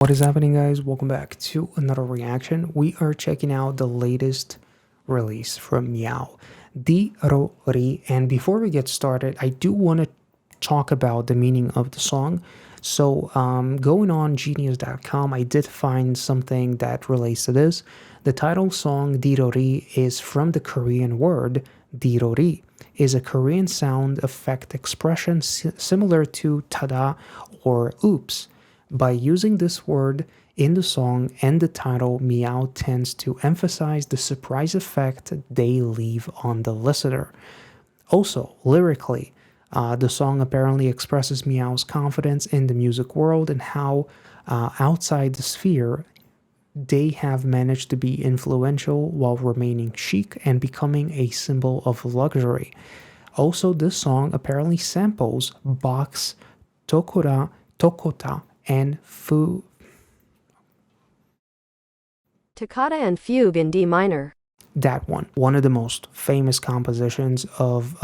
What is happening, guys? Welcome back to another reaction. We are checking out the latest release from Meowv, Di Ro Ri. And before we get started, I do want to talk about the meaning of the song. So, going on genius.com, I did find something that relates to this. The title song Di Ro Ri is from the Korean word Di Ro Ri, is a Korean sound effect expression similar to tada or oops. By using this word in the song and the title, Meowv tends to emphasize the surprise effect they leave on the listener. Also, lyrically, the song apparently expresses Meowv's confidence in the music world and how, outside the sphere, they have managed to be influential while remaining chic and becoming a symbol of luxury. Also, this song apparently samples Bach's Tokura, Tokota, and Toccata and Fugue in D minor. That one of the most famous compositions of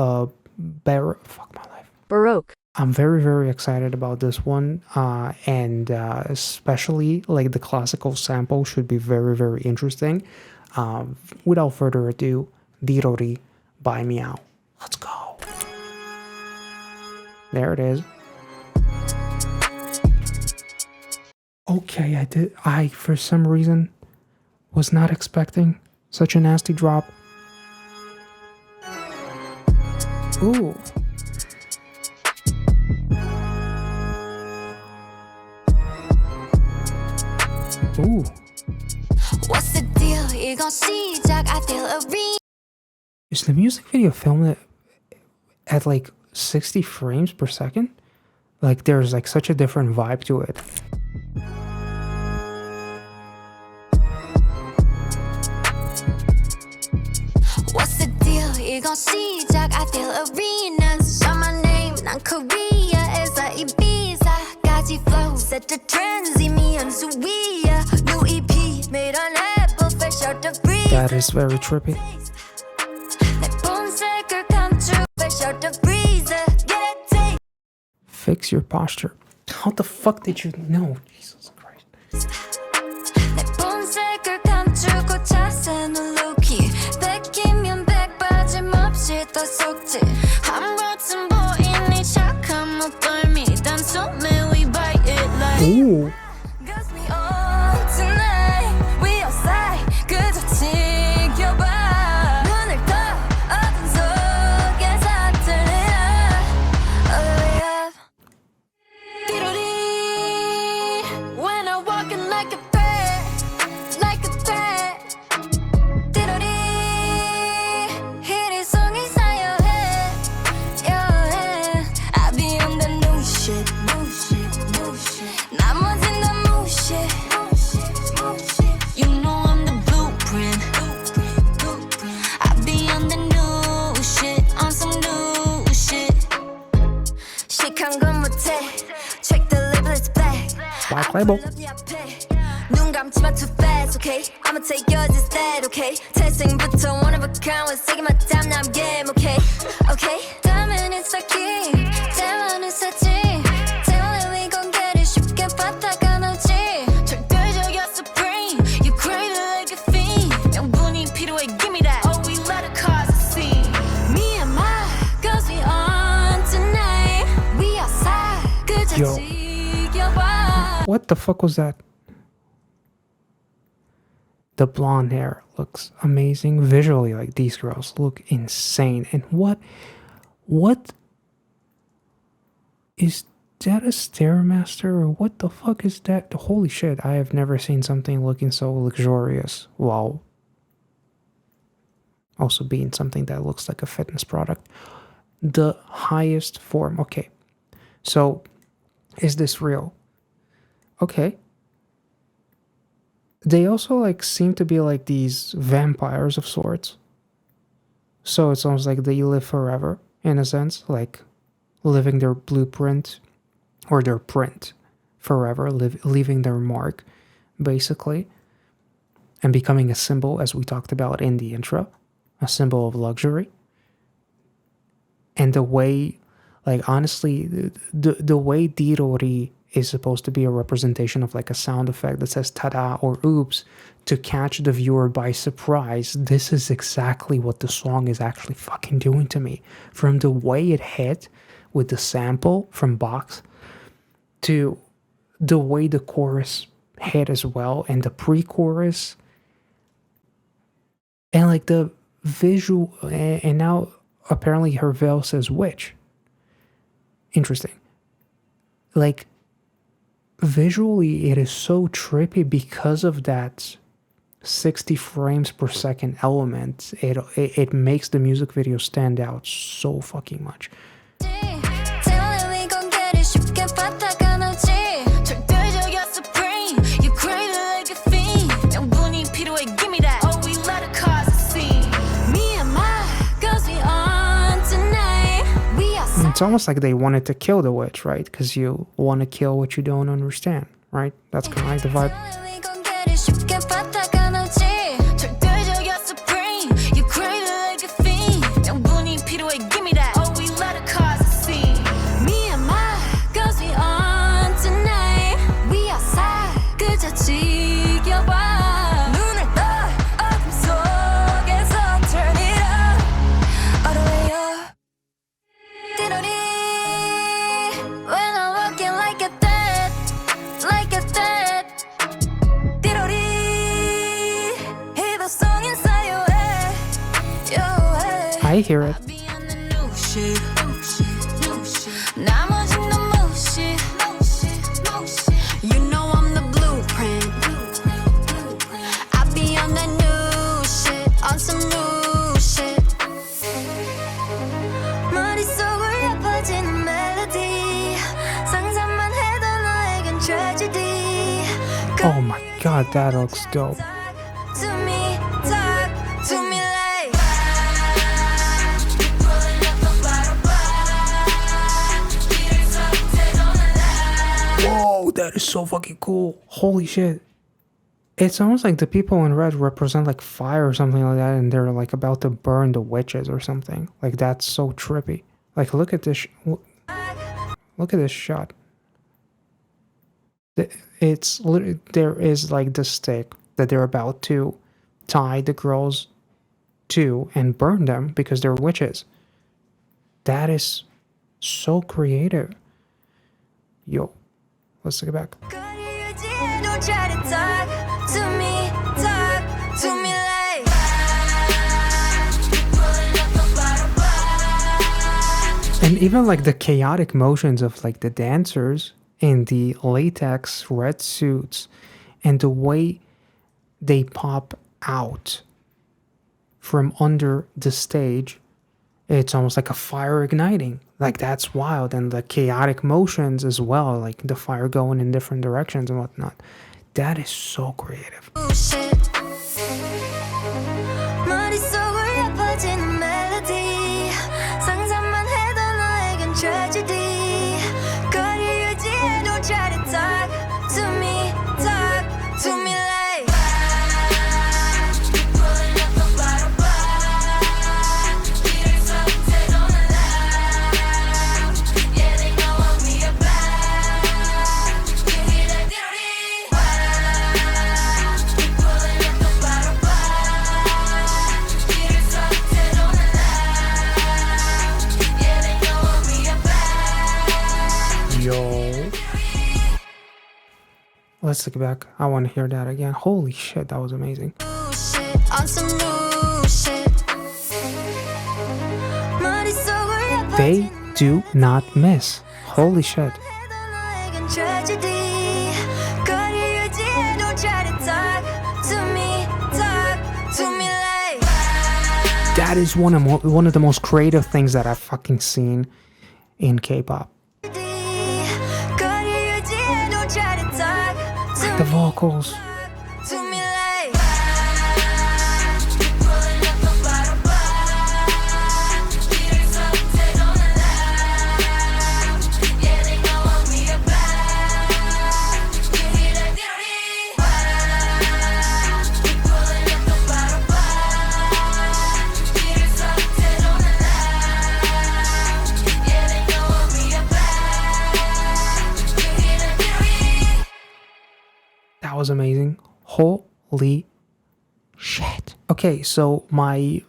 Baroque. I'm very excited about this one, and especially like the classical sample should be very interesting. Without further ado, Di Ro Ri by Meowv. Let's go. There it is. Okay, I for some reason was not expecting such a nasty drop. Ooh. Ooh. What's the deal? You gon' see, Jack, I feel a re. Is the music video filmed at like 60 frames per second? Like there's like such a different vibe to it. What's the deal? You gon' see, Jack, I feel arenas. Shout my name, 난 Korea에서 Ibiza까지 flow. Set the trends, 이미 연수위야. New EP, made on Apple, fresh out the freezer. That is very trippy. 내 본색을 감추, fresh out the freezer. Get it, take. Fix your posture. How the fuck did you know? Jesus Christ. 내 본색을 감추고 자세는 low-key. 백이면 백 빠짐없이 더 속지. 한 번쯤 보이니 착한 목덜미. 단숨에 we bite it like. Ooh. Got me on tonight. We outside. 그저 지켜봐. 눈을 떠 어둠 속에서 들리나. Oh yeah. 띠로리. When I'm walking like a threat, like a threat. 띠로리. 희리 송이 쌓여 해, I be on the new shit, new shit, new shit. 나머진 다 무시해. You know I'm the blueprint. I be on the new shit, on some new shit. 시크한 건 못해. Check the label, it's black. Black label. 눈 감지마 too fast, okay? I'ma take yours instead, okay? 태생부터 one of a kind, with taking my time, now I'm game, okay? Okay? 다음엔 it's like king, 대만은 사지. Tell we gon' get it, 쉽게 받다가 나오지. 절대적이야 supreme, you crazy like a fiend. 명분이 필요해, give me that. Oh, we let it cause a scene. Me and my girls, we on tonight. We outside, 그저 Yo. 지켜봐. What the fuck was that? The blonde hair looks amazing visually. Like these girls look insane. And what is that, a Stairmaster, or what the fuck is that? Holy shit, I have never seen something looking so luxurious while also being something that looks like a fitness product. The highest form. Okay, so is this real? Okay. They also like seem to be like these vampires of sorts. So it's almost like they live forever in a sense, like living their blueprint or their print forever, leaving their mark basically, and becoming a symbol, as we talked about in the intro, a symbol of luxury. And the way, like honestly, the way Di Ro Ri is supposed to be a representation of like a sound effect that says ta-da or oops to catch the viewer by surprise. This is exactly what the song is actually fucking doing to me. From the way it hit with the sample from Box to the way the chorus hit as well, and the pre-chorus, and like the visual, and now apparently her veil says witch. Interesting. Like, visually it is so trippy because of that 60 frames per second element. It makes the music video stand out so fucking much. It's almost like they wanted to kill the witch, right? Because you want to kill what you don't understand, right? That's kind of like the vibe. I hear it. You know I'm the blueprint. I be on that new shit, on some new shit. 머릿속을 옅어지는 멜로디. 상상만 해도 너에겐 tragedy. Oh my god, that looks dope. To me, talk to me like. Whoa, that is so fucking cool. Holy shit. It's almost like the people in red represent like fire or something like that, and they're like about to burn the witches or something. Like, that's so trippy. Like, look at this. Look at this shot. It's literally, there is like the stick that they're about to tie the girls to and burn them because they're witches. That is so creative. Yo, let's take it back. And even like the chaotic motions of like the dancers in the latex red suits and the way they pop out from under the stage, it's almost like a fire igniting. Like, that's wild. And the chaotic motions as well, like the fire going in different directions and whatnot. That is so creative. Let's take it back. I want to hear that again. Holy shit, that was amazing. They do not miss. Holy shit. That is one of the most creative things that I've fucking seen in K-pop. The vocals. That was amazing. Holy shit. Okay, so my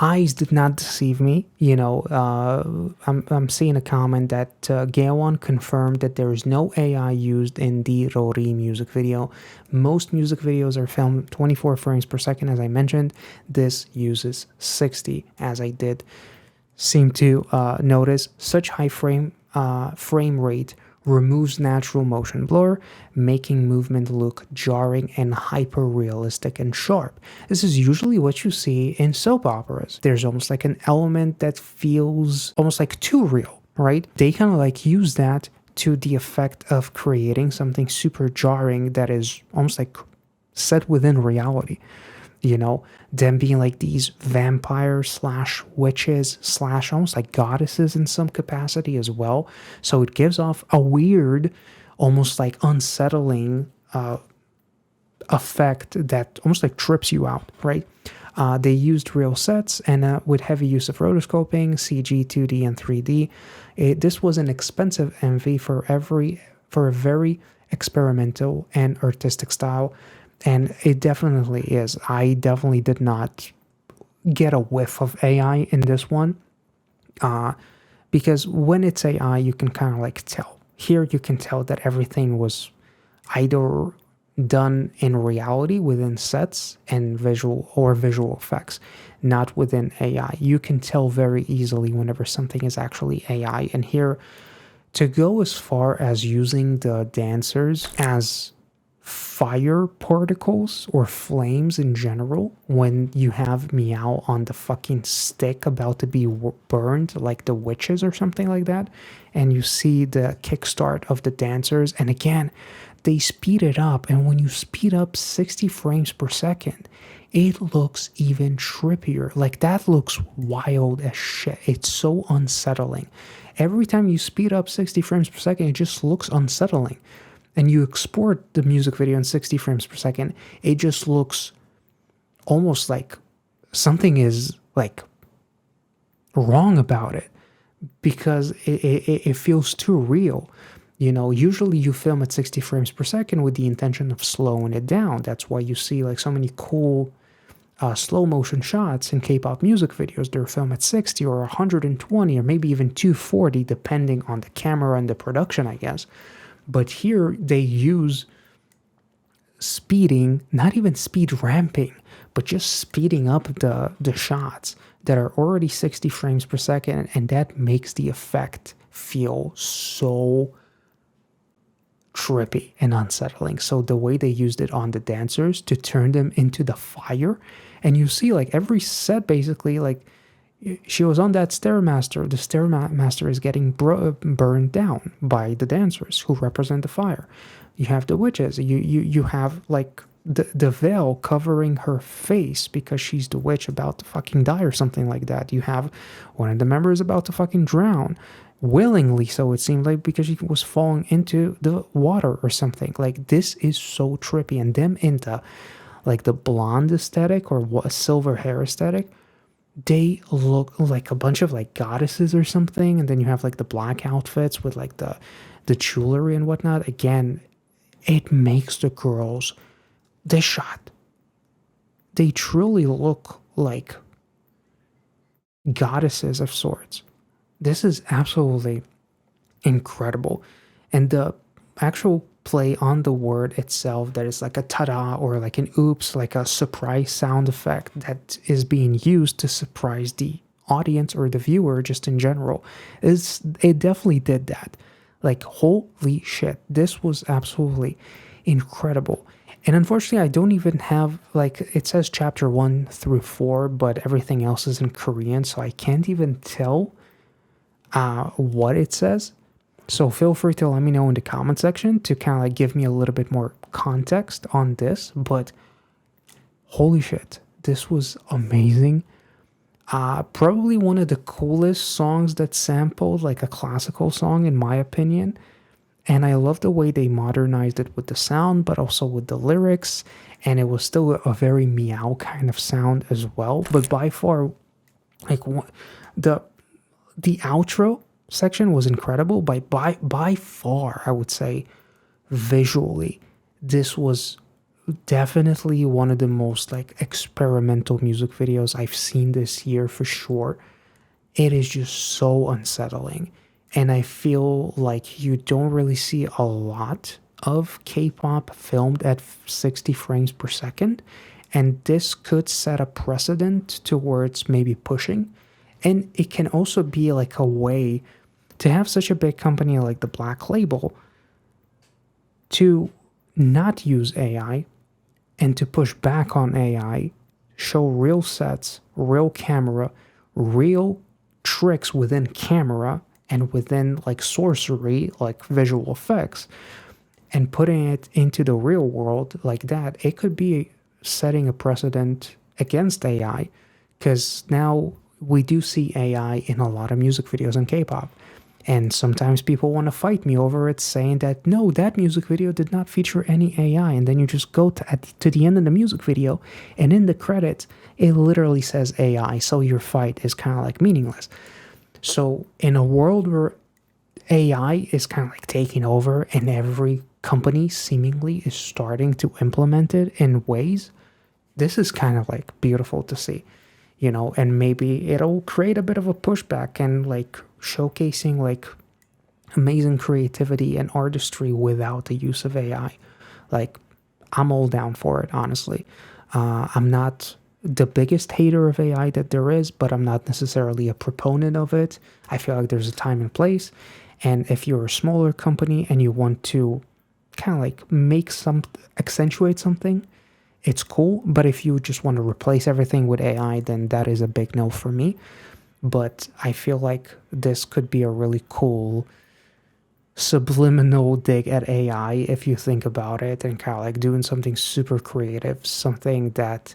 eyes did not deceive me. I'm seeing a comment that Gaewon confirmed that there is no AI used in the Rory music video. Most music videos are filmed 24 frames per second, as I mentioned. This uses 60, as I did seem to notice. Such high frame rate removes natural motion blur, making movement look jarring and hyper realistic and sharp. This is usually what you see in soap operas. There's almost like an element that feels almost like too real, right? They kind of like use that to the effect of creating something super jarring that is almost like set within reality. Them being like these vampires slash witches slash almost like goddesses in some capacity as well. So it gives off a weird, almost like unsettling effect that almost like trips you out, right? They used real sets and with heavy use of rotoscoping, CG, 2D, and 3D. This was an expensive MV for a very experimental and artistic style. And it definitely is. I definitely did not get a whiff of AI in this one. Because when it's AI, you can kind of like tell. Here you can tell that everything was either done in reality within sets and visual effects, not within AI. You can tell very easily whenever something is actually AI. And here, to go as far as using the dancers as fire particles or flames in general, when you have Meow on the fucking stick about to be burned like the witches or something like that, and you see the kickstart of the dancers, and again they speed it up, and when you speed up 60 frames per second, it looks even trippier. Like, that looks wild as shit. It's so unsettling. Every time you speed up 60 frames per second, it just looks unsettling. And you export the music video in 60 frames per second, it just looks almost like something is like wrong about it, because it feels too real. Usually you film at 60 frames per second with the intention of slowing it down. That's why you see like so many cool slow motion shots in K-pop music videos. They're filmed at 60 or 120 or maybe even 240, depending on the camera and the production, I guess. But here they use speeding, not even speed ramping, but just speeding up the shots that are already 60 frames per second, and that makes the effect feel so trippy and unsettling. So the way they used it on the dancers to turn them into the fire, and you see like every set basically, like she was on that Stairmaster. The Stairmaster is getting burned down by the dancers who represent the fire. You have the witches. You have like the veil covering her face because she's the witch about to fucking die or something like that. You have one of the members about to fucking drown. Willingly, so it seemed like, because she was falling into the water or something. Like, this is so trippy. And them in the like the blonde aesthetic or what, silver hair aesthetic, they look like a bunch of like goddesses or something. And then you have like the black outfits with like the jewelry and whatnot. Again, it makes the girls, they truly look like goddesses of sorts. This is absolutely incredible. And the actual play on the word itself, that is like a ta-da or like an oops, like a surprise sound effect that is being used to surprise the audience or the viewer just in general, it definitely did that. Like, holy shit, this was absolutely incredible. And unfortunately, I don't even have, like, it says chapter 1 through 4, but everything else is in Korean, so I can't even tell what it says. So feel free to let me know in the comment section to kind of like give me a little bit more context on this. But holy shit, this was amazing. Probably one of the coolest songs that sampled like a classical song, in my opinion. And I love the way they modernized it with the sound, but also with the lyrics. And it was still a very meow kind of sound as well. But by far, like, the outro section was incredible. By far, I would say, visually, this was definitely one of the most like experimental music videos I've seen this year for sure. It is just so unsettling. And I feel like you don't really see a lot of K-pop filmed at 60 frames per second. And this could set a precedent towards maybe pushing. And it can also be like a way to have such a big company like the Black Label to not use AI and to push back on AI, show real sets, real camera, real tricks within camera and within like sorcery, like visual effects, and putting it into the real world like that, it could be setting a precedent against AI, because now we do see AI in a lot of music videos in K-pop. And sometimes people want to fight me over it, saying that no, that music video did not feature any AI. And then you just go to the end of the music video, and in the credits, it literally says AI. So your fight is kind of like meaningless. So in a world where AI is kind of like taking over and every company seemingly is starting to implement it in ways, this is kind of like beautiful to see, you know, and maybe it'll create a bit of a pushback and like showcasing like amazing creativity and artistry without the use of AI. Like, I'm all down for it, honestly. I'm not the biggest hater of AI that there is, but I'm not necessarily a proponent of it. I feel like there's a time and place. And if you're a smaller company and you want to kind of like accentuate something, it's cool. But if you just want to replace everything with AI, then that is a big no for me. But I feel like this could be a really cool subliminal dig at AI if you think about it, and kind of like doing something super creative, something that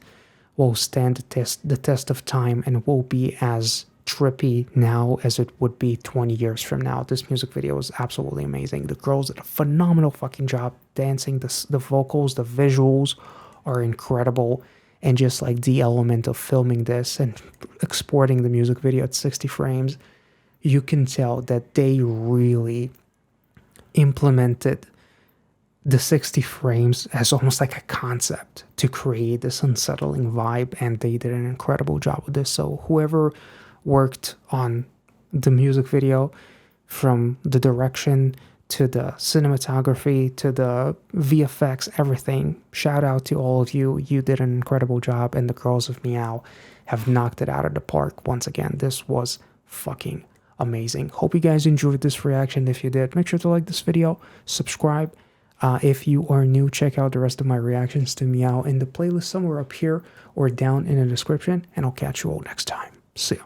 will stand the test of time and will be as trippy now as it would be 20 years from now. This music video was absolutely amazing. The girls did a phenomenal fucking job dancing. The vocals, the visuals are incredible. And just like the element of filming this and exporting the music video at 60 frames, you can tell that they really implemented the 60 frames as almost like a concept to create this unsettling vibe, and they did an incredible job with this. So whoever worked on the music video, from the direction to the cinematography to the VFX, everything, shout out to all of you. You did an incredible job, and the girls of Meow have knocked it out of the park once again. This was fucking amazing. Hope you guys enjoyed this reaction. If you did, make sure to like this video, subscribe. If you are new, check out the rest of my reactions to Meow in the playlist somewhere up here or down in the description, and I'll catch you all next time. See ya.